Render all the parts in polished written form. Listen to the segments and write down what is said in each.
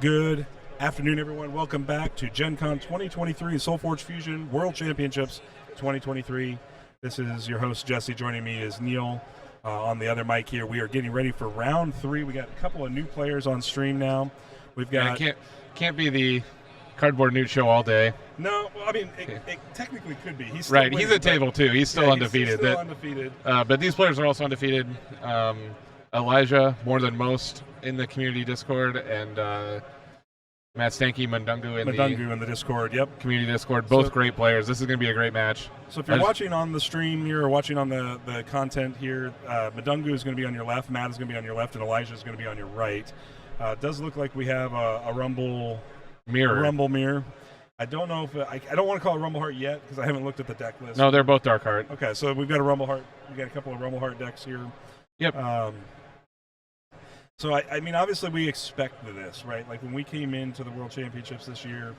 Good afternoon, everyone. Welcome back to Gen Con 2023 Solforge Fusion World Championships 2023. This is your host, Jesse. Joining me is Neil on the other mic here. We are getting ready for round 3. We got a couple of new players on stream now. We've got... Can't be the Cardboard Newt show all day. No, well, I mean, it technically could be. He's right, winning, he's at table, too. He's still undefeated. He's still undefeated. But these players are also undefeated. Elijah, more than most in the community Discord, and Matt Stanky, Mundungu in the Discord, yep. Community Discord, both great players. This is going to be a great match. So if you're watching on the stream here or watching on the content here, Mundungu is going to be on your left, Matt is going to be on your left, and Elijah is going to be on your right. It does look like we have a Rumble mirror. I don't know if I don't want to call it Rumble Heart yet because I haven't looked at the deck list. No, they're both Dark Heart. Okay, so we've got a Rumble Heart. We've got a couple of Rumble Heart decks here. Yep. So, I mean, obviously we expected this, right? Like, when we came into the World Championships this year,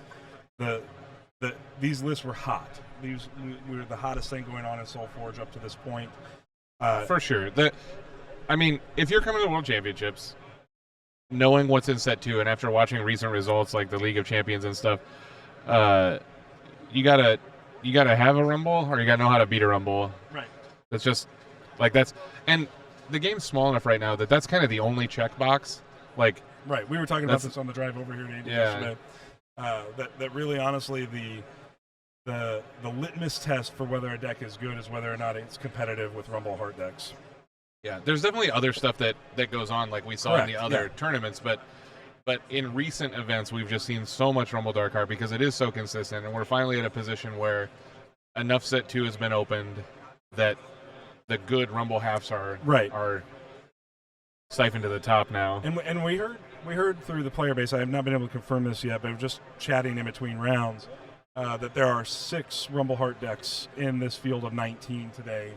these lists were hot. We were the hottest thing going on in Solforge up to this point. For sure. I mean, if you're coming to the World Championships, knowing what's in Set 2, and after watching recent results like the League of Champions and stuff, you gotta have a Rumble, or you gotta know how to beat a Rumble. Right. It's just, like, that's... And the game's small enough right now that's kind of the only checkbox. Like, right, we were talking about this on the drive over here to yeah. That really, honestly, the litmus test for whether a deck is good is whether or not it's competitive with Rumble Heart decks. Yeah, there's definitely other stuff that goes on, like we saw in the other tournaments, but in recent events we've just seen so much Rumble Dark Heart because it is so consistent, and we're finally at a position where enough Set 2 has been opened that the good Rumble halves are siphoned to the top now. And we heard through the player base, I have not been able to confirm this yet, but just chatting in between rounds, that there are 6 Rumble Heart decks in this field of 19 today.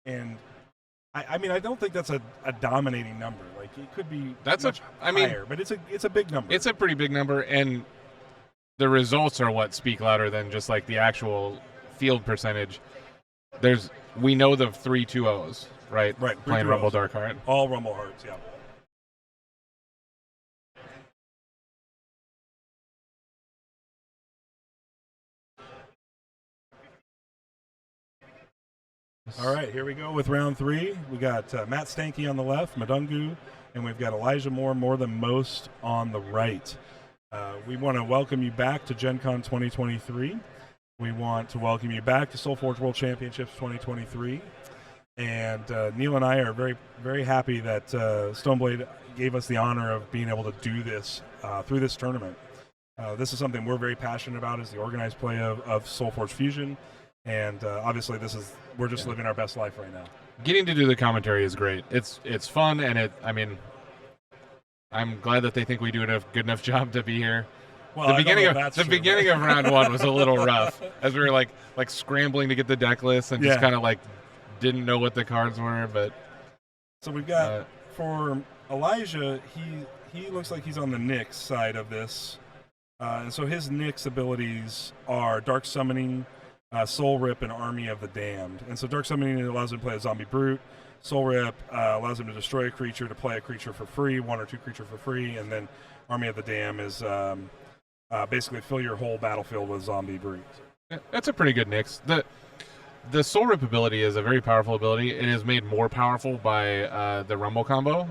And I mean, I don't think that's a dominating number. Like, it could be higher, but it's a big number. It's a pretty big number, and the results are what speak louder than just like the actual field percentage. We know the 3 2-0s, right? Right. Playing Rumble Dark Heart. All Rumble Hearts, yeah. All right, here we go with round 3. We got Matt Stanky on the left, Mundungu, and we've got Elijah more than most on the right. We want to welcome you back to Gen Con 2023. We want to welcome you back to Solforge World Championships 2023. And Neil and I are very, very happy that Stoneblade gave us the honor of being able to do this through this tournament. This is something we're very passionate about, is the organized play of Solforge Fusion. And obviously we're just living our best life right now. Getting to do the commentary is great. It's fun, and I'm glad that they think we do a good enough job to be here. Well, the beginning of round 1 was a little rough, as we were like scrambling to get the deck list and just kind of like didn't know what the cards were. But so we've got for Elijah, he looks like he's on the Nyx side of this, and so his Nyx abilities are Dark Summoning, Soul Rip, and Army of the Damned. And so Dark Summoning allows him to play a Zombie Brute. Soul Rip allows him to destroy a creature, to play a creature for free, 1 or 2 creature for free, and then Army of the Damned is basically fill your whole battlefield with Zombie Brute. That's a pretty good Nyx. The Soul Rip ability is a very powerful ability. It is made more powerful by the Rumble combo,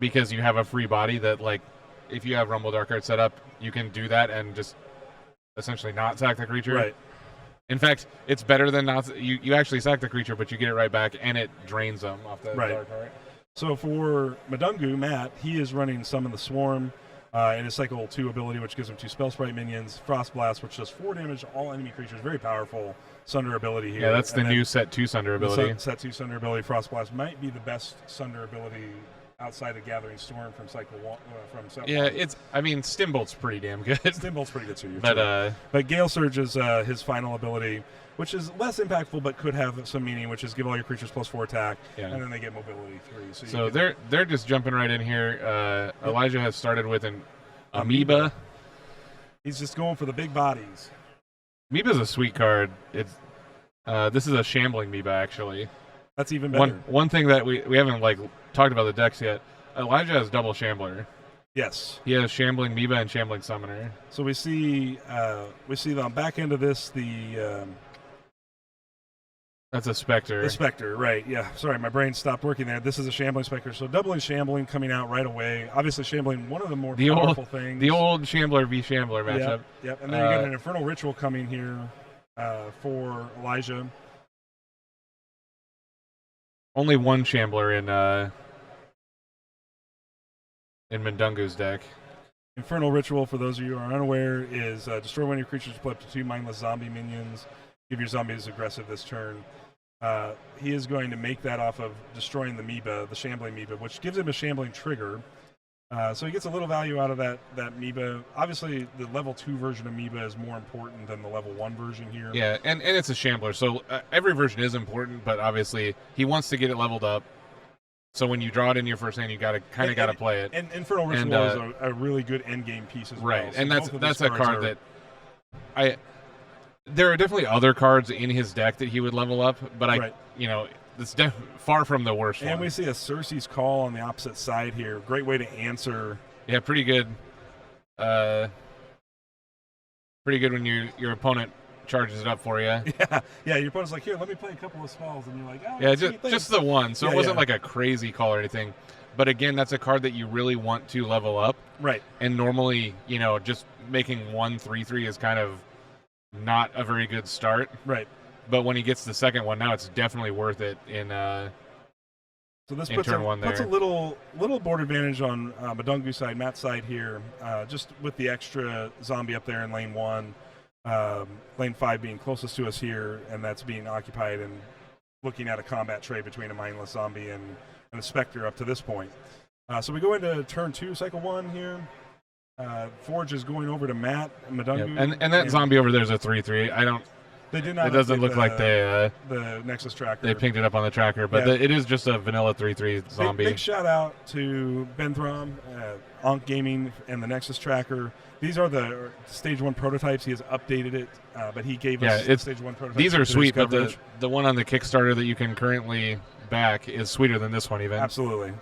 because you have a free body that, like, if you have Rumble Dark Heart set up, you can do that and just essentially not sack the creature. Right. In fact, it's better than not. You actually sack the creature, but you get it right back, and it drains them off the Dark Heart. So for Mundungu, Matt, he is running Summon the Swarm in his Cycle 2 ability, which gives him 2 Spell Sprite minions, Frost Blast, which does 4 damage to all enemy creatures. Very powerful Sunder ability here. Yeah, that's the new Set 2 Sunder ability. Set 2 Sunder ability, Frost Blast, might be the best Sunder ability outside of Gathering Storm from Cycle 1. Stimbolt's pretty damn good. Stimbolt's pretty good too. But Gale Surge is his final ability, which is less impactful but could have some meaning, which is give all your creatures +4 attack, and then they get mobility 3. So they're just jumping right in here. Elijah has started with an Amoeba. He's just going for the big bodies. Amoeba's a sweet card. This is a shambling Amoeba, actually. That's even better. One thing that we haven't talked about the decks yet. Elijah has double Shambler. Yes. He has Shambling Amoeba and Shambling Summoner. So we see the back end of this the. That's a Spectre. The Spectre, right? Yeah. Sorry, my brain stopped working there. This is a Shambling Spectre. So doubling Shambling coming out right away. Obviously, Shambling, one of the more powerful things. The old Shambler v Shambler matchup. Yep. And then you get an Infernal Ritual coming here for Elijah. Only one Shambler in Mendungu's deck. Infernal Ritual, for those of you who are unaware, is destroy one of your creatures to play up to 2 mindless zombie minions. Give your zombies aggressive this turn. He is going to make that off of destroying the Amoeba, the Shambling Amoeba, which gives him a Shambling trigger. So he gets a little value out of that Amoeba. Obviously, the level 2 version of Amoeba is more important than the level 1 version here. Yeah, and it's a Shambler, so every version is important, but obviously he wants to get it leveled up. So when you draw it in your first hand, you got to play it. And Infernal Ritual is a really good endgame piece as well. Right, So and that's a card that there are definitely other cards in his deck that he would level up, but it's far from the worst one. And we see a Cersei's Call on the opposite side here. Great way to answer. Yeah, pretty good. Pretty good when your opponent charges it up for you. Yeah. Your opponent's like, here, let me play a couple of spells, and you're like, oh, yeah, just the one. So it wasn't like a crazy call or anything. But again, that's a card that you really want to level up. Right. And normally, just making 1 3/3 is kind of not a very good start. Right. But when he gets the second one, now it's definitely worth it in so this in puts turn one there. Puts a little board advantage on Mendungu's side, Matt's side here, just with the extra zombie up there in lane 1, lane 5 being closest to us here, and that's being occupied and looking at a combat trade between a mindless zombie and a Spectre up to this point. So we go into turn 2, cycle 1 here. Forge is going over to Matt Mendungu. Yep. And that zombie over there is a 3/3. They did not. It doesn't look like the Nexus tracker. They pinged it up on the tracker, but it is just a vanilla 3/3 zombie. Big shout out to Ben Throm, Onk Gaming, and the Nexus tracker. These are the stage 1 prototypes. He has updated it, but he gave us stage 1 prototypes. These are sweet, but the one on the Kickstarter that you can currently back is sweeter than this one even. Absolutely.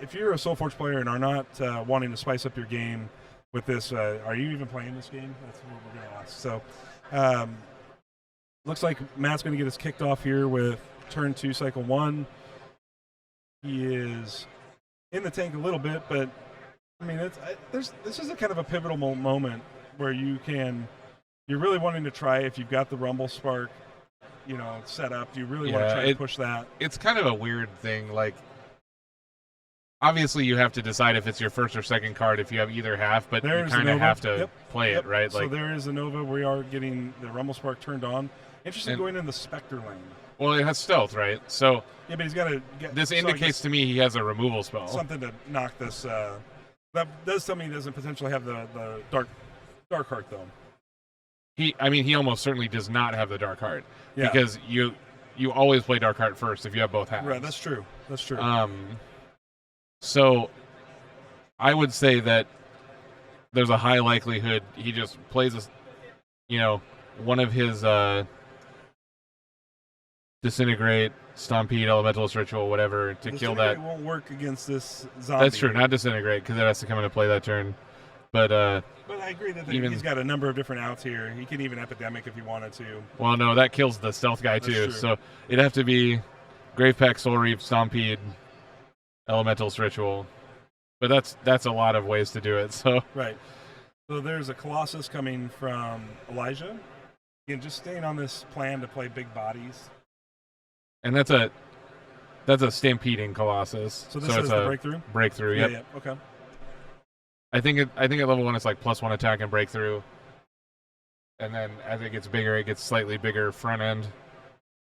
If you're a Solforge player and are not wanting to spice up your game with this, are you even playing this game? That's what we're going to ask. So, looks like Matt's going to get us kicked off here with turn 2, cycle 1. He is in the tank a little bit, but I mean, this is a kind of a pivotal moment where you're really wanting to try if you've got the Rumble Spark, set up. Do you really want to try to push that? It's kind of a weird thing. Like, obviously, you have to decide if it's your first or second card if you have either half, but you kind of have to play it, right? So there is a Nova. We are getting the Rumble Spark turned on. Interesting going in the Spectre lane. Well, it has stealth, right? So yeah, but he's got to get. This indicates to me he has a removal spell. Something to knock this. That does tell me he doesn't potentially have the dark heart though. He almost certainly does not have the dark heart because you always play dark heart first if you have both halves. Right, that's true. That's true. So I would say that there's a high likelihood he just plays one of his Disintegrate, Stampede, Elementalist Ritual, whatever, to kill that. It won't work against this zombie. That's true, not Disintegrate, because it has to come into play that turn. But I agree that he's got a number of different outs here. He can even Epidemic if he wanted to. Well, no, that kills the stealth guy too. True. So it'd have to be Gravepack, Soul Reap, Stampede, Elementalist Ritual. But that's a lot of ways to do it. So right. So there's a Colossus coming from Elijah. Again, just staying on this plan to play big bodies. And that's a Stampeding Colossus. So this is the breakthrough? Breakthrough, yep. Yeah, okay. I think at level 1 it's like +1 attack and breakthrough. And then as it gets bigger, it gets slightly bigger front end.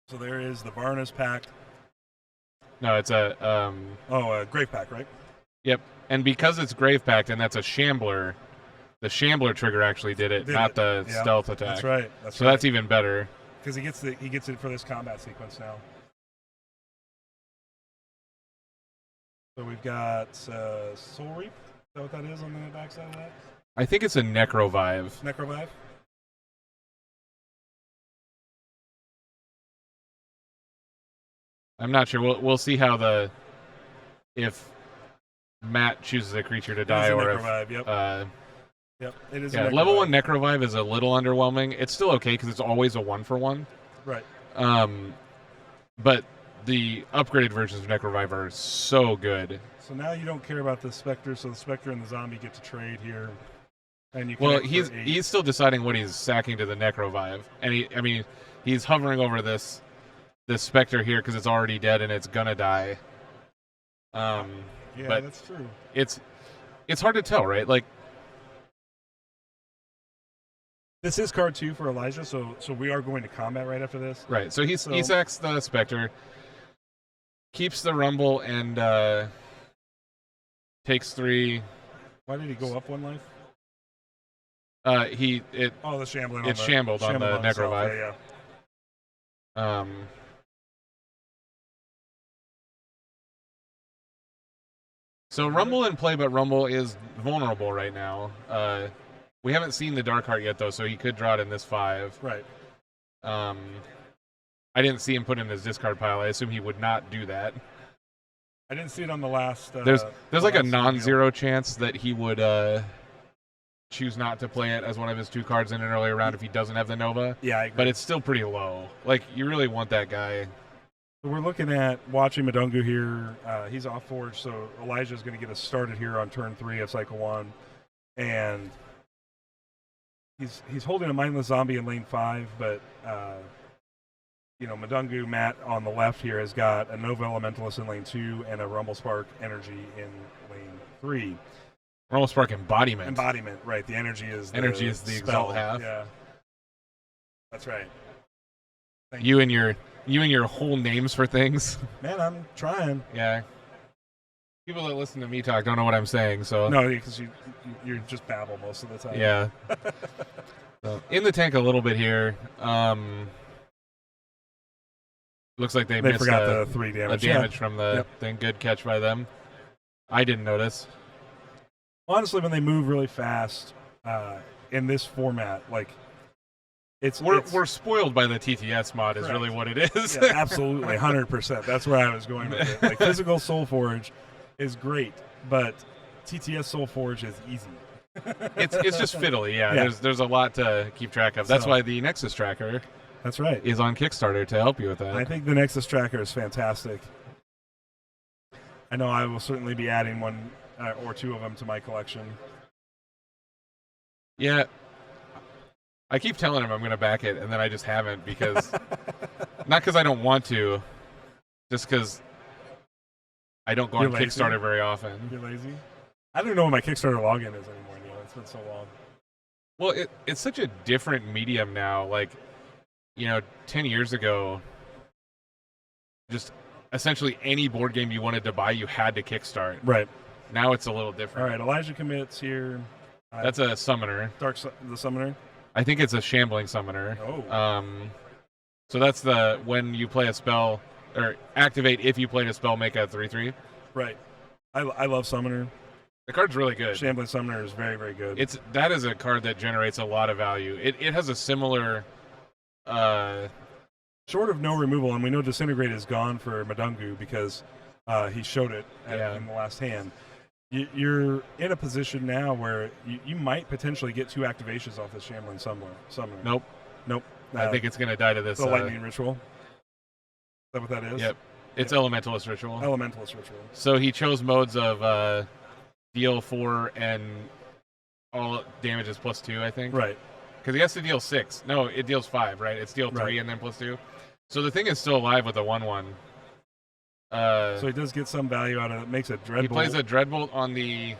So there is the Varna's pack. No, it's a Grave Pack, right? Yep. And because it's Grave Pact and that's a Shambler, the Shambler trigger actually did it, not the stealth attack. That's right. That's even better. Because he gets it for this combat sequence now. So we've got Soul Reap. Is that what that is on the backside of that? I think it's a Necrovive. Necrovive? I'm not sure. We'll see how if Matt chooses a creature to die, or Necrovive, yep. Yep, it is. Yeah, level 1 Necrovive is a little underwhelming. It's still okay because it's always a 1-for-1. Right. But the upgraded versions of Necrovive are so good. So now you don't care about the Spectre, so the Spectre and the Zombie get to trade here. And you he's still deciding what he's sacking to the Necrovive. And he's hovering over this Spectre here because it's already dead and it's gonna die. Yeah, but that's true. It's hard to tell, right? Like, this is card 2 for Elijah, so we are going to combat right after this. Right. So he sacks the Spectre, keeps the Rumble, and takes 3. Why did he go up 1 life? The shambling. It's shambled on the Necrovive. Yeah. So Rumble in play, but Rumble is vulnerable right now. We haven't seen the Dark Heart yet, though, so he could draw it in this 5. Right. I didn't see him put it in his discard pile. I assume he would not do that. I didn't see it on the last. There's like a non-zero chance that he would choose not to play it as one of his 2 cards in an earlier round if he doesn't have the Nova. Yeah, I agree. But it's still pretty low. Like, you really want that guy. So we're looking at watching Madungu here. He's off Forge, so Elijah's going to get us started here on turn 3 of Cycle 1. And he's holding a Mindless Zombie in lane 5, but Madungu, Matt on the left here, has got a Nova Elementalist in lane 2 and a Rumble Spark Energy in lane 3. Rumble Spark Embodiment. Embodiment, right. The energy is the Exalt half. Yeah. That's right. Thank you and your whole names for things. Man, I'm trying. Yeah. People that listen to me talk don't know what I'm saying, so. No, because you just babble most of the time. Yeah. So, in the tank a little bit here. Looks like they missed forgot the 3 damage. A damage from the thing. Good catch by them. I didn't notice. Honestly, when they move really fast in this format, like we're spoiled by the TTS mod. Is really what it is. Yeah, absolutely, 100%. That's where I was going with it. Like, physical Solforge is great, but TTS Solforge is easy. It's just fiddly. Yeah. There's a lot to keep track of. That's why the Nexus Tracker. That's right. Is on Kickstarter to help you with that. I think the Nexus Tracker is fantastic. I know I will certainly be adding 1 or 2 of them to my collection. Yeah. I keep telling him I'm going to back it, and then I just haven't because... not because I don't want to, just because I don't go on Kickstarter very often. You're lazy? I don't even know what my Kickstarter login is anymore, Neil. It's been so long. Well, it's such a different medium now. Like, 10 years ago, just essentially any board game you wanted to buy, you had to Kickstart. Right. Now it's a little different. All right, Elijah commits here. That's a summoner. The summoner? I think it's a shambling summoner. Oh. So that's when you play a spell, or activate if you played a spell, make a 3/3. Right. I love summoner. The card's really good. Shambling summoner is very, very good. That is a card that generates a lot of value. It has a similar... short of no removal, and we know Disintegrate is gone for Madungu because he showed it in the last hand. You're in a position now where you might potentially get 2 activations off this Shambling Summoner. Nope. I think it's going to die to this. The Lightning Ritual. Is that what that is? Yep. It's Elementalist Ritual. Elementalist Ritual. So he chose modes of deal 4 and all damage is +2, I think. Right. Because he has to deal 6. No, it deals 5, right? It's deal 3 and then +2. So the thing is still alive with a 1/1. So he does get some value out of it. Makes a Dreadbolt. He plays a Dreadbolt on the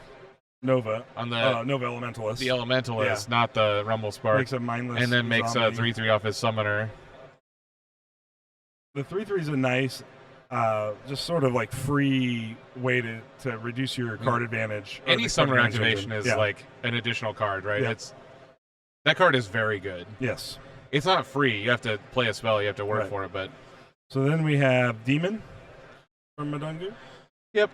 Nova. On the Nova Elementalist. The Elementalist, not the Rumble Spark. Makes a mindless. And then makes zombie. a 3/3 off his Summoner. The 3/3 is a nice, just sort of like free way to reduce your card advantage. Any Summoner activation is like an additional card, right? Yeah. That card is very good. Yes. It's not free. You have to play a spell. You have to work for it. But so then we have Demon from Madungu. Yep.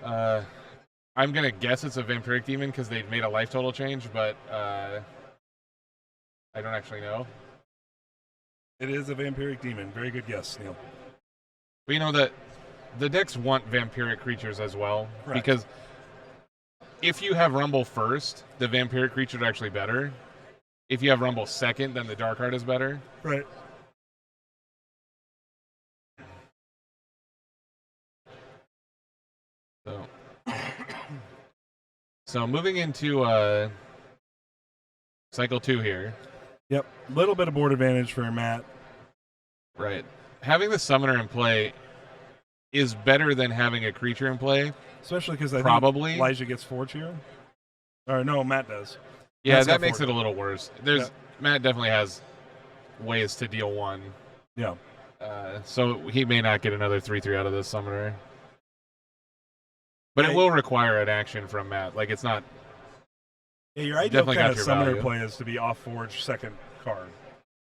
I'm going to guess it's a Vampiric Demon because they made a life total change, but I don't actually know. It is a Vampiric Demon. Very good guess, Neil. But you know that the decks want vampiric creatures as well, because if you have Rumble first, the vampiric creature is actually better. If you have Rumble second, then the Dark Heart is better. Right. So moving into cycle 2 here. Yep. Little bit of board advantage for Matt. Right. Having the summoner in play is better than having a creature in play. Especially because I probably think Elijah gets Forge here. Or no, Matt does. Yeah, Matt's that makes Forge. it a little worse. Matt definitely has ways to deal 1. Yeah. So he may not get another 3/3 out of this summoner. But Yeah, it will require an action from Matt. Like, it's not... Yeah, your ideal definitely kind got of your summoner value. play is to be off Forge second card.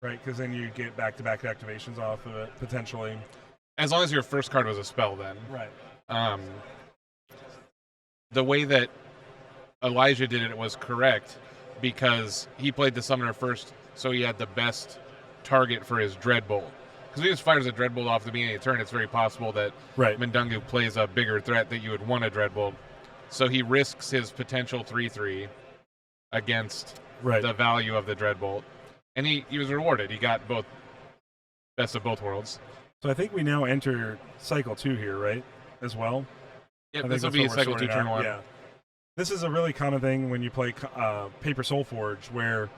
Right? Because then you get back-to-back activations off of it, potentially. As long as your first card was a spell, then. Right. The way that Elijah did it was correct because he played the summoner first, so he had the best target for his Dreadbolt. Because if he just fires a Dreadbolt off the beginning of the turn, it's very possible that Mendungu plays a bigger threat that you would want a Dreadbolt. So he risks his potential 3/3 against the value of the Dreadbolt. And he was rewarded. He got both best of both worlds. So I think we now enter cycle 2 here, right? As well? Yeah, this will be cycle 2, turn 1. Yeah. This is a really common thing when you play Paper Solforge, where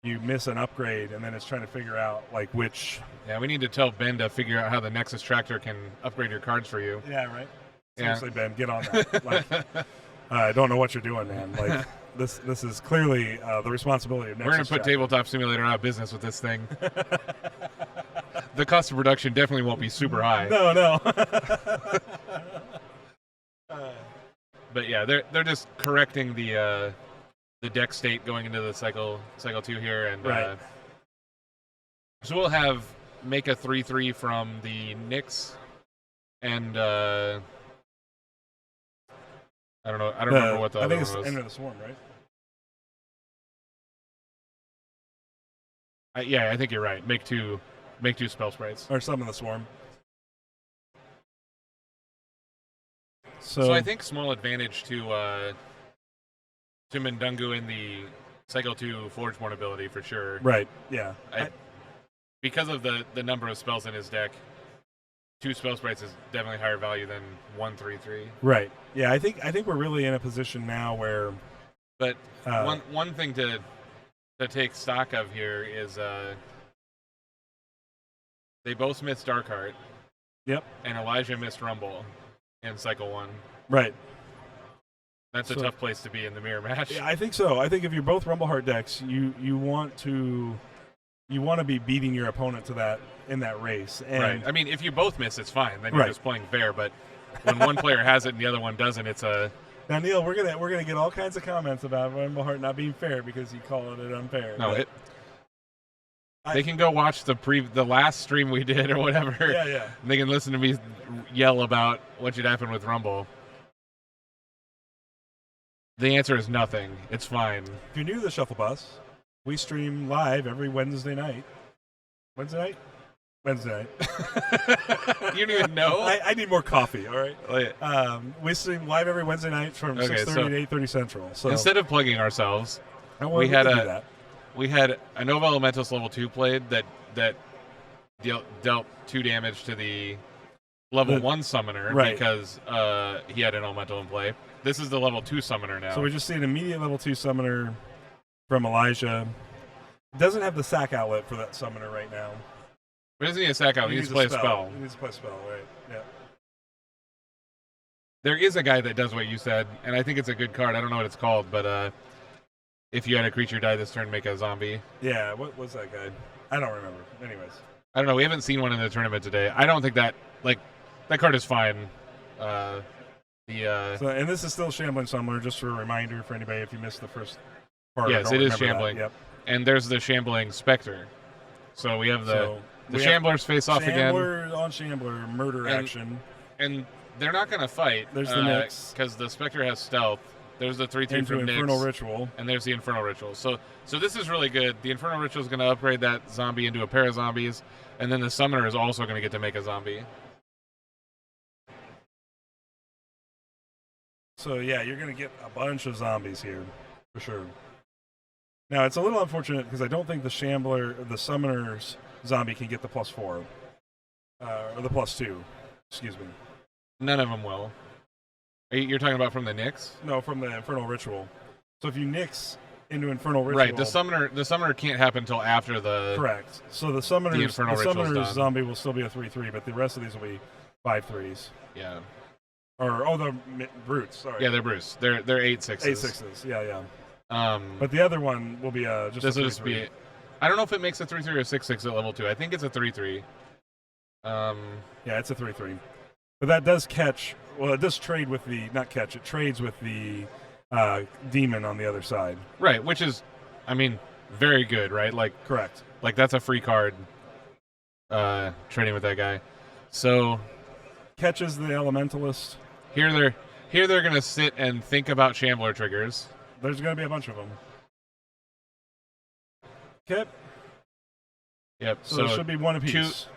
you miss an upgrade and then it's trying to figure out like which. Yeah, we need to tell Ben to figure out how the Nexus Tractor can upgrade your cards for you. Yeah, right. Yeah. Seriously, Ben, get on that. Like, I don't know what you're doing, man. Like this is clearly the responsibility of Nexus. We're going to put Tabletop Simulator out of business with this thing. The cost of production definitely won't be super high. No. But yeah, they're just correcting the deck state going into the cycle 2 here, and so we'll have make a 3/3 from the Nyx, and I don't know. I don't remember what the other I think one it's was. Enter the Swarm, right? I think you're right. Make two spell sprites. Or Summon the Swarm. So I think small advantage to Mendungu in the cycle 2 Forgeborn ability for sure. Right. Yeah. Because of the number of spells in his deck, 2 spell sprites is definitely higher value than 1 3/3. Right. Yeah. I think we're really in a position now where. But one thing to take stock of here is they both missed Darkheart. Yep. And Elijah missed Rumble in cycle 1. Right. That's a tough place to be in the mirror match. Yeah, I think so. I think if you're both Rumbleheart decks, you want to be beating your opponent to that in that race. And right. I mean, if you both miss, it's fine. Then you're just playing fair. But when one player has it and the other one doesn't, it's a. Now, Neil, we're gonna get all kinds of comments about Rumbleheart not being fair because you call it unfair. No, they can go watch the last stream we did or whatever. Yeah. They can listen to me yell about what should happen with Rumble. The answer is nothing. It's fine. If you're new to the Shuffle Bus, we stream live every Wednesday night. Wednesday night. You don't even know? I need more coffee, all right? Oh, yeah. We stream live every Wednesday night from 6:30 to 8:30 Central. So instead of plugging ourselves, we had a Nova Elementus level 2 played that dealt 2 damage to the level 1 summoner because he had an elemental in play. This is the level 2 summoner now. So we just see an immediate level 2 summoner from Elijah. Doesn't have the sack outlet for that summoner right now. But doesn't need a sack out. He needs to play a spell. He needs to play a spell, right? Yeah. There is a guy that does what you said, and I think it's a good card. I don't know what it's called, but if you had a creature die this turn, make a zombie. Yeah, what was that guy? I don't remember. Anyways. I don't know. We haven't seen one in the tournament today. I don't think that card is fine. And this is still Shambling Summoner, just for a reminder for anybody if you missed the first part. Yes, it is Shambling. Yep. And there's the Shambling Spectre. So we have the Shamblers face off again. Shambler on Shambler, murder action. And they're not going to fight. There's the Nyx. Because the Spectre has stealth. There's the 3/3 from Nyx. Infernal Ritual. And there's the Infernal Ritual. So this is really good. The Infernal Ritual is going to upgrade that zombie into a pair of zombies. And then the Summoner is also going to get to make a zombie. So yeah, you're going to get a bunch of zombies here, for sure. Now, it's a little unfortunate because I don't think the Summoner's zombie can get the +4. Or the +2, excuse me. None of them will. You're talking about from the Nyx? No, from the Infernal Ritual. So if you Nyx into Infernal Ritual... Right, the summoner can't happen until after the... Correct. So the Summoner's done. zombie will still be a 3/3, but the rest of these will be 5/3s. Yeah. Or, the Brutes, sorry. Yeah, they're Brutes. They're 8/6s. 8/6s, yeah. But the other one will be just this a 3/3. will just be... I don't know if it makes a 3/3 or 6/6 at level 2. I think it's a 3/3. Yeah, it's a 3/3. But that does catch... Well, it does trade with the... Not catch, it trades with the demon on the other side. Right, which is, I mean, very good, right? Like, correct. Like, that's a free card trading with that guy. So... Catches the Elementalist. Here they're going to sit and think about Shambler triggers. There's going to be a bunch of them. Okay. Yep. So there should be one apiece.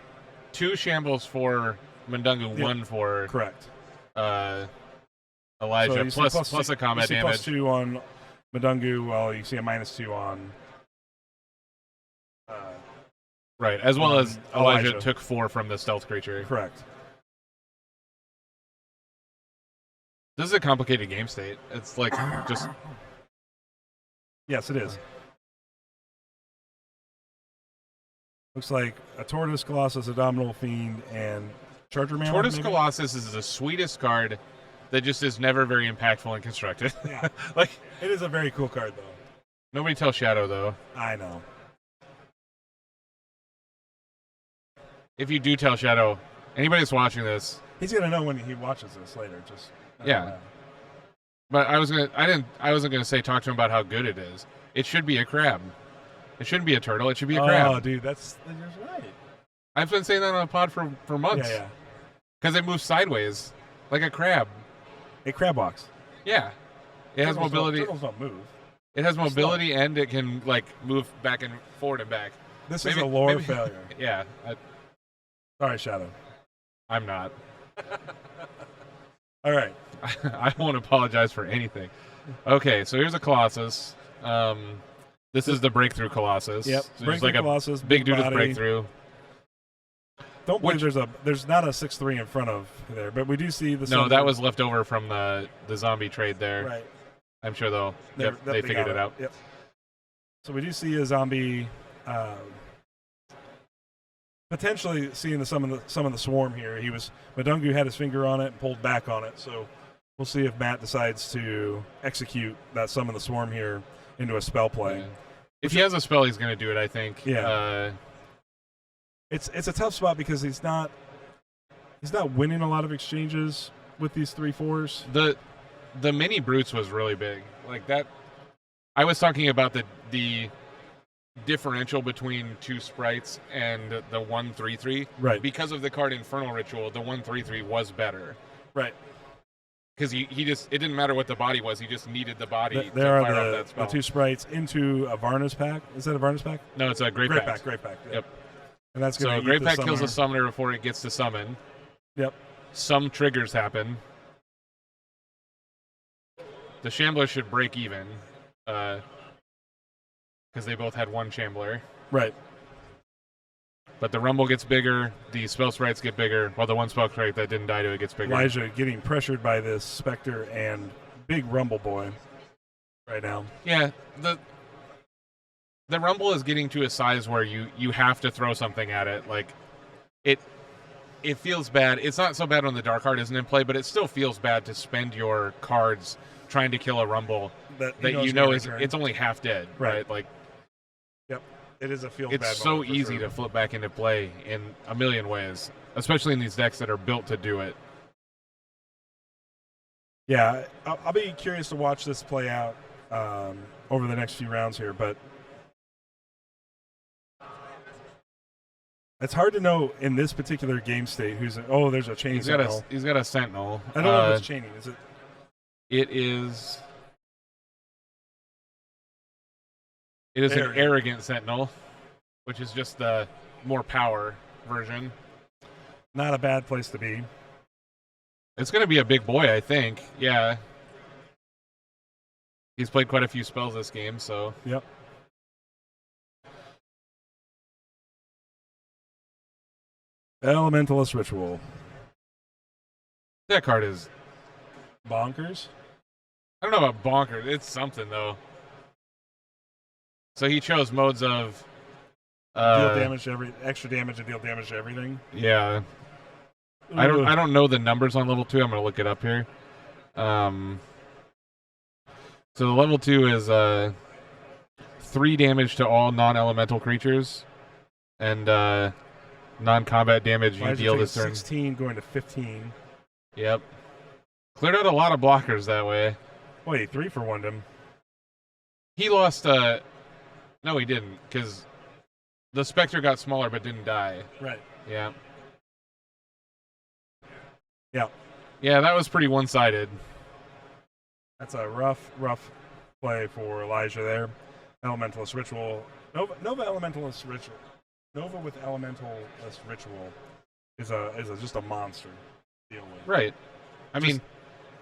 Two Shambles for Mundungu, one for... Correct. Elijah, so plus a combat damage. +2 on Mundungu, while you see a -2 on... right, as well as Elijah took 4 from the stealth creature. Correct. This is a complicated game state. It's like just... Yes, it is. Looks like a Tortoise, Colossus, Abominable Fiend, and Charger Man. Tortoise Colossus is the sweetest card that just is never very impactful and constructed. Yeah. Like, it is a very cool card, though. Nobody tell Shadow, though. I know. If you do tell Shadow, anybody that's watching this... He's going to know when he watches this later. Just yeah. But I wasn't gonna say talk to him about how good it is. It should be a crab. It shouldn't be a turtle. It should be a crab. Oh, dude, you're right. I've been saying that on a pod for months. Yeah. Because it moves sideways, like a crab. A crab walks. Yeah. It has mobility. Turtles don't move. It has mobility and it can like move back and forward and back. This is a lore failure. Yeah. Sorry, Shadow. I'm not. All right. I won't apologize for anything. Okay, so here's a Colossus. This is the Breakthrough Colossus. Yep. So Breakthrough Colossus. Big dude with body. Breakthrough. Don't believe there's not a 6/3 in front of there, but we do see the... No, that was left over from the zombie trade there. Right. I'm sure they figured it out. Yep. So we do see a zombie potentially seeing some of the swarm here. Mundungu had his finger on it and pulled back on it, so we'll see if Matt decides to execute that summon the swarm here into a spell play. Yeah. If he has a spell, he's going to do it, I think. Yeah. It's a tough spot because he's not winning a lot of exchanges with these 3/4s. The mini brutes was really big. Like that, I was talking about the differential between two sprites and the 1/3/3. Right. Because of the card Infernal Ritual, the 1/3/3 was better. Right. Because it didn't matter what the body was, he just needed the body to there fire are off that spell. the two sprites into a Varna's pack. Is that a Varna's pack? No, it's a Great Pact. Great Pact. Yep. And that's going to Great Pact kills a summoner before it gets to summon. Yep. Some triggers happen. The Shambler should break even, because they both had one Shambler. Right. But the Rumble gets bigger, the spell sprites get bigger, while the one spell sprite that didn't die to it gets bigger. Elijah getting pressured by this Spectre and big Rumble boy right now. Yeah, the Rumble is getting to a size where you have to throw something at it. Like, it feels bad. It's not so bad when the Dark Heart isn't in play, but it still feels bad to spend your cards trying to kill a Rumble that you know it's only half dead. Right? Like, yep. It is a feel bad. It's so easy to flip back into play in a million ways, especially in these decks that are built to do it. Yeah, I'll be curious to watch this play out over the next few rounds here, but it's hard to know in this particular game state who's. Oh, there's a chaining sentinel. He's got a sentinel. I don't know if it's chaining. Is it? It is. It is an arrogant sentinel, which is just the more power version. Not a bad place to be. It's going to be a big boy, I think. Yeah. He's played quite a few spells this game, so. Yep. Elementalist Ritual. That card is bonkers. I don't know about bonkers. It's something though. So he chose modes of deal damage to extra damage and deal damage to everything. Yeah. I don't know the numbers on level 2. I'm gonna look it up here. So the level 2 is 3 damage to all non-elemental creatures, and non-combat damage you deal this turn. 16 going to 15. Yep. Cleared out a lot of blockers that way. Wait, 3 for Wyndham. He lost. No, he didn't, because the Spectre got smaller but didn't die. Right. Yeah. Yeah. Yeah, that was pretty one-sided. That's a rough play for Elijah there. Elementalist Ritual. Nova Elementalist Ritual. Nova with Elementalist Ritual is just a monster to deal with. Right. I mean,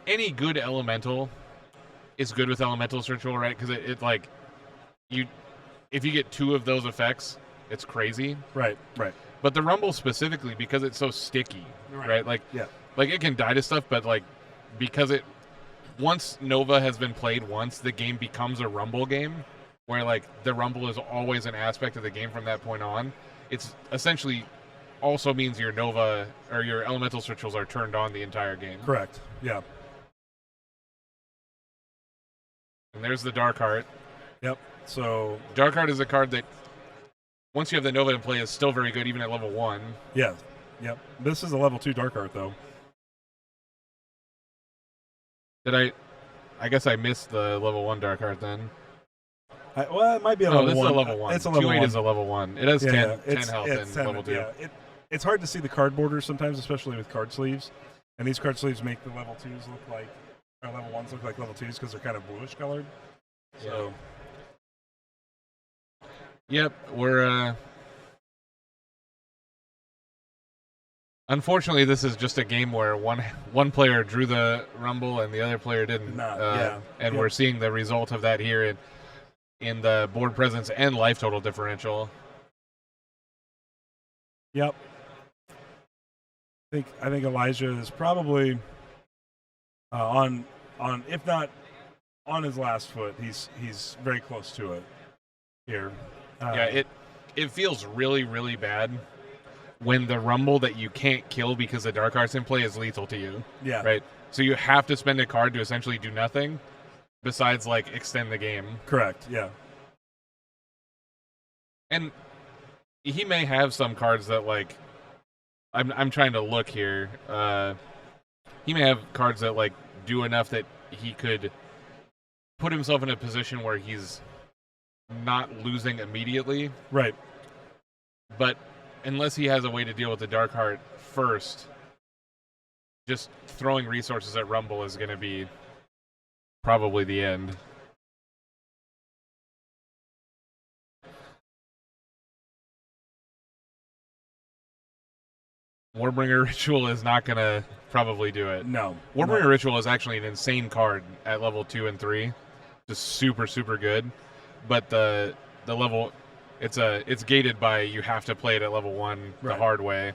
any good elemental is good with Elementalist Ritual, right? Because it like if you get 2 of those effects, it's crazy. Right. But the Rumble specifically, because it's so sticky, right? Like, yeah. Like it can die to stuff, but like because once Nova has been played once, the game becomes a Rumble game, where like the Rumble is always an aspect of the game from that point on. It's essentially also means your Nova or your Elementalist Rituals are turned on the entire game. Correct. Yeah. And there's the Dark Heart. Yep. So Dark Heart is a card that once you have the Nova in play is still very good even at level 1. Yeah. Yep. This is a level 2 Dark Heart though. I guess I missed the level 1 Dark Heart then. Well, it might be a level 1. This is a level 1. It's a level 2-8 1. is a level 1. It has 10 health in 10, level 2. Yeah. It's hard to see the card borders sometimes, especially with card sleeves. And these card sleeves make the level 2s look like, or level 1s look like level 2s because they're kind of bluish colored. So. Yep, we're unfortunately, this is just a game where one player drew the Rumble and the other player didn't. And we're seeing the result of that here in the board presence and life total differential. Yep. I think Elijah is probably on if not on his last foot, he's very close to it here. It feels really, really bad when the Rumble that you can't kill because the Dark Heart's in play is lethal to you. Yeah. Right? So you have to spend a card to essentially do nothing besides, like, extend the game. Correct, yeah. And he may have some cards that, like, I'm trying to look here. He may have cards that, like, do enough that he could put himself in a position where he's not losing immediately. Right. But unless he has a way to deal with the Dark Heart first, just throwing resources at Rumble is going to be probably the end. Warbringer Ritual is not going to probably do it. No. Warbringer Ritual is actually an insane card at level 2 and 3. Just super, super good. But the level, it's gated by you have to play it at level 1 the hard way.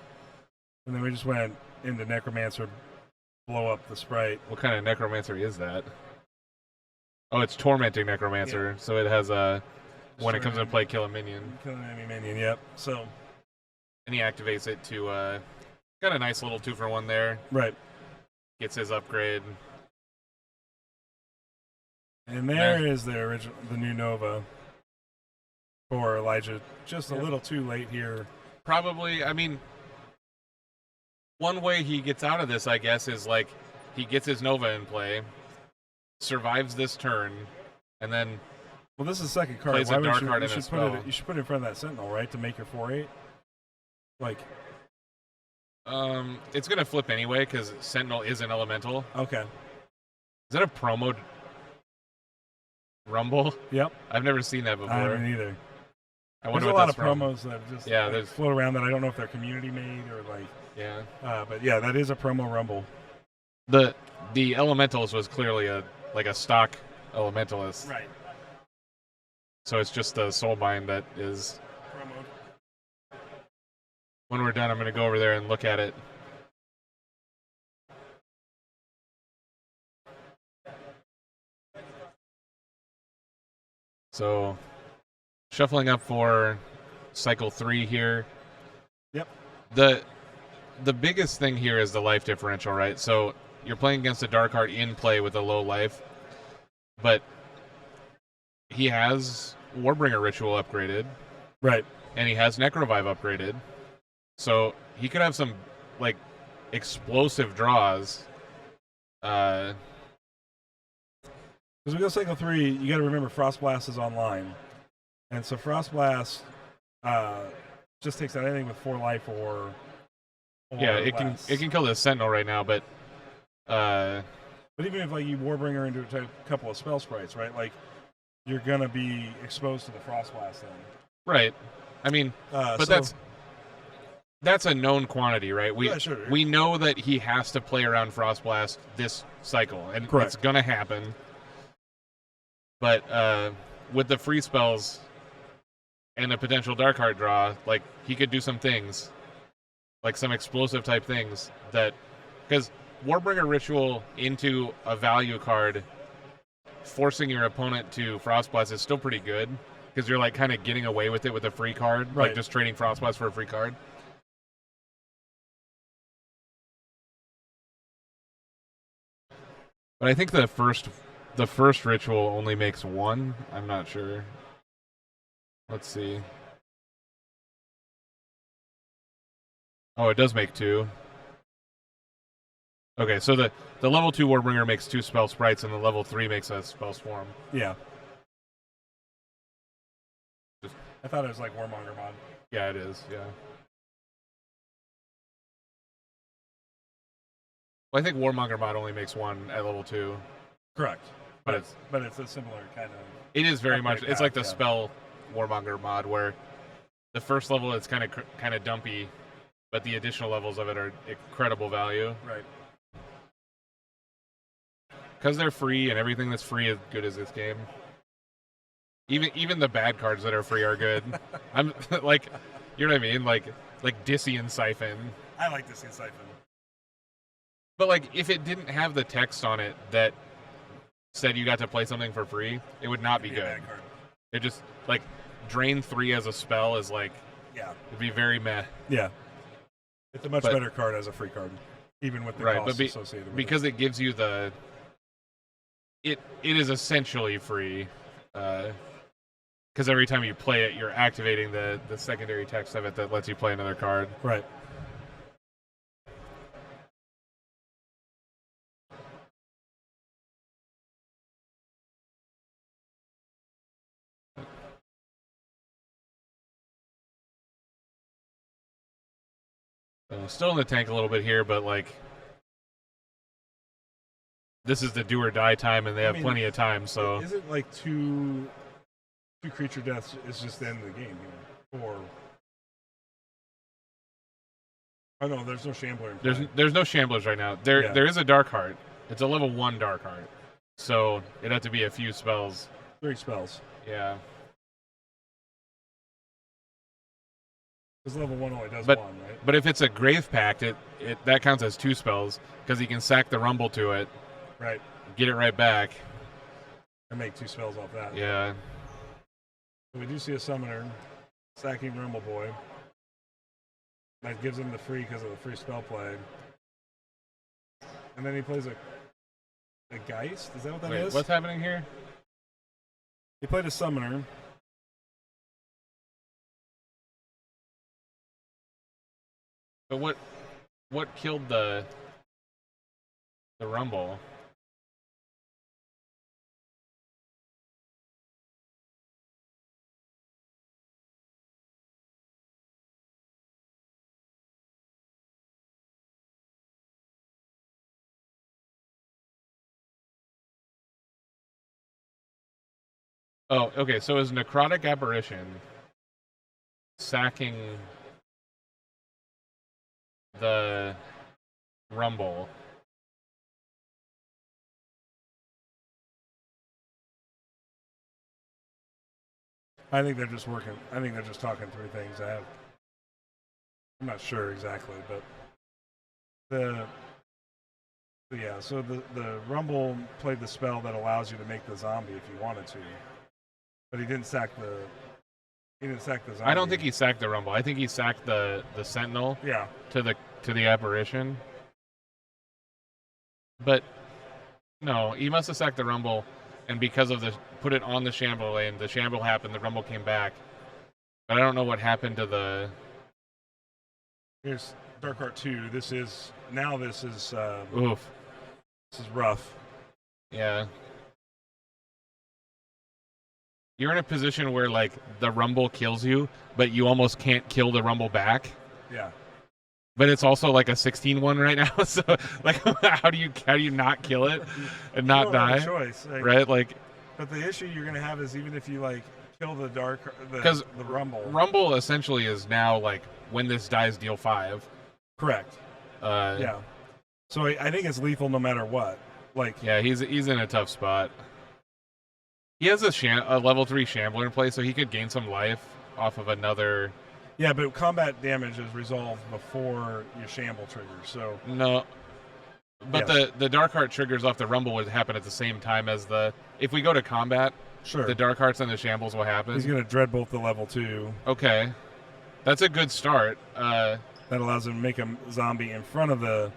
And then we just went into Necromancer, blow up the sprite. What kind of Necromancer is that? Oh, it's Tormenting Necromancer. Yeah. So it has when it comes into play, kill a minion. Kill an enemy minion, yep. So. And he activates it to, got a nice little 2-for-1 there. Right. Gets his upgrade. And there is the new Nova for Elijah. Just a little too late here. Probably. I mean, one way he gets out of this, I guess, is like he gets his Nova in play, survives this turn, and then. Well, this is the second card. Plays a Dark Heart in a spell. You should put it in front of that Sentinel, right, to make your 4/8. Like. It's gonna flip anyway because Sentinel is an elemental. Okay. Is that a promo Rumble? Yep. I've never seen that before. I haven't either. There's a lot of promos that just float around that I don't know if they're community made or like. Yeah. But yeah, that is a promo Rumble. The Elementals was clearly a stock elementalist. Right. So it's just the Soulbind that is. When we're done, I'm going to go over there and look at it. So, shuffling up for cycle 3 here. Yep. The biggest thing here is the life differential, right? So you're playing against a Dark Heart in play with a low life, but he has Warbringer Ritual upgraded. Right. And he has Necrovive upgraded. So he could have some, like, explosive draws. As we go cycle 3, you got to remember Frost Blast is online. And so Frost Blast just takes out anything with 4 life or yeah, it less. can kill the Sentinel right now, but even if like you Warbringer into a couple of spell sprites, right? Like you're gonna be exposed to the Frost Blast then. Right. I mean, but that's a known quantity, right? We know that he has to play around Frost Blast this cycle, and Correct. It's gonna happen. But with the free spells and a potential Dark Heart draw, like he could do some things, like some explosive type things that, because Warbringer Ritual into a value card, forcing your opponent to Frostblast is still pretty good, because you're like kind of getting away with it with a free card, right. Like just trading Frostblast for a free card. But I think the first ritual only makes 1. I'm not sure. Let's see. Oh, it does make 2. Okay, so the level 2 Warbringer makes 2 spell sprites, and the level 3 makes a spell swarm. Yeah. I thought it was like Warmonger mod. Yeah, it is, yeah. Well, I think Warmonger mod only makes 1 at level 2. Correct. But it's a similar kind of... It is very much... It's like the yeah. spell Warmonger mod, where the first level is kind of dumpy, but the additional levels of it are incredible value. Right. Because they're free, and everything that's free is good as this game. Even the bad cards that are free are good. I'm like, you know what I mean? Like Dissian Siphon. I like Dissian Siphon. But like, if it didn't have the text on it that said you got to play something for free, it would not be good. It just like drain 3 as a spell is like, yeah, it'd be very meh. Yeah, it's a much better card as a free card, even with the costs associated with because it gives you the. It is essentially free, because every time you play it, you're activating the secondary text of it that lets you play another card. Right. Still in the tank a little bit here, but like this is the do or die time, and they have plenty of time. So is it like two creature deaths is just the end of the game here, or oh no, there's no Shambler in play. There's no Shamblers right now. There is a Dark Heart. It's a level 1 Dark Heart, so it'd have to be a few spells. 3 spells. Yeah. Because level 1 only does 1, right? But if it's a Grave Pact, it that counts as 2 spells, because he can sack the Rumble to it. Right. Get it right back. And make 2 spells off that. Yeah. So we do see a Summoner sacking Rumble Boy. That gives him the free because of the free spell play. And then he plays a Geist? Is that what that is? What's happening here? He played a Summoner. But what killed the Rumble? Oh, okay, so is Necrotic Apparition sacking the Rumble? I think they're just working. I think they're just talking through things. I'm not sure exactly, but so the Rumble played the spell that allows you to make the zombie if you wanted to, but he didn't sack the zombie. I don't think he sacked the Rumble. I think he sacked the Sentinel. Yeah. To the apparition. But no, he must have sacked the Rumble, and because of put it on the Shamble lane, the Shamble happened, the Rumble came back. But I don't know what happened to the. Here's Dark Heart 2. This is Oof. This is rough. Yeah. You're in a position where like the Rumble kills you, but you almost can't kill the Rumble back. Yeah. But it's also like a 16-1 right now, so like how do you not kill it and not die? Have a choice, right? Like, but the issue you're gonna have is even if you like kill the the Rumble. Rumble essentially is now like when this dies, deal 5. Correct. Yeah. So I think it's lethal no matter what. Like. Yeah, he's in a tough spot. He has a level 3 Shambler in play, so he could gain some life off of another. Yeah, but combat damage is resolved before your Shamble triggers, so... No. But yes. the Dark Heart triggers off the Rumble would happen at the same time as the... If we go to combat, sure, the Dark Hearts and the Shambles will happen. He's going to Dreadbolt the level 2. Okay. That's a good start. That allows him to make a zombie in front of the...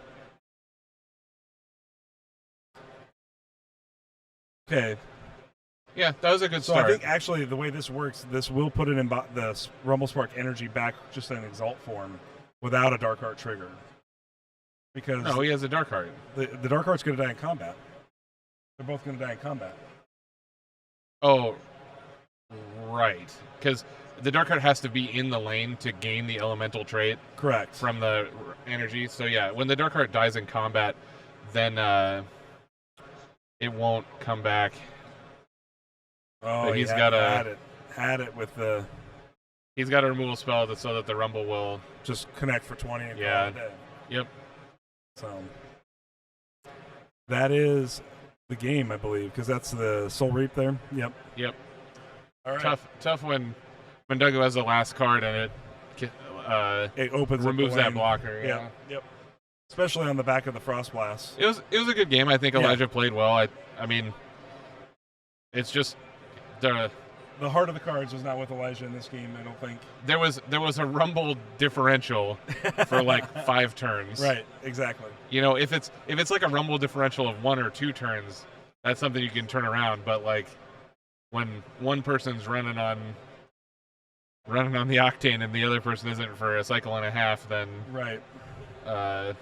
Okay. Yeah, that was a good start. So I think actually the way this works, this will put it in the Rumble Spark energy back just in Exalt form without a Dark Heart trigger. Because no, he has a Dark Heart. The Dark Heart's going to die in combat. They're both going to die in combat. Oh, right. Because the Dark Heart has to be in the lane to gain the elemental trait. Correct. From the energy. So yeah, when the Dark Heart dies in combat, then it won't come back. Oh, but he's had it with the. He's got a removal spell so that the Rumble will just connect for 20 and yeah. call it dead. Yep. So that is the game, I believe, because that's the Soul Reap there. Yep. Yep. All right. Tough when Duggo has the last card and it opens, removes that blocker. Yeah. Yep. Especially on the back of the Frost Blast. It was a good game. I think Elijah played well. I mean, it's just. The heart of the cards was not with Elijah in this game, I don't think. There was a Rumble differential for like 5 turns. Right, exactly. You know, if it's like a Rumble differential of 1 or 2 turns, that's something you can turn around. But like when one person's running on the Octane and the other person isn't for a cycle and a half, then right. All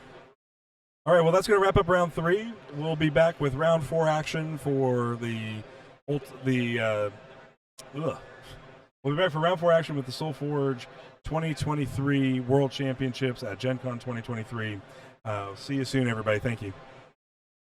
right, well that's going to wrap up round 3. We'll be back with round 4 action for we'll be back for round 4 action with the Solforge 2023 World Championships at Gen Con 2023. See you soon, everybody. Thank you.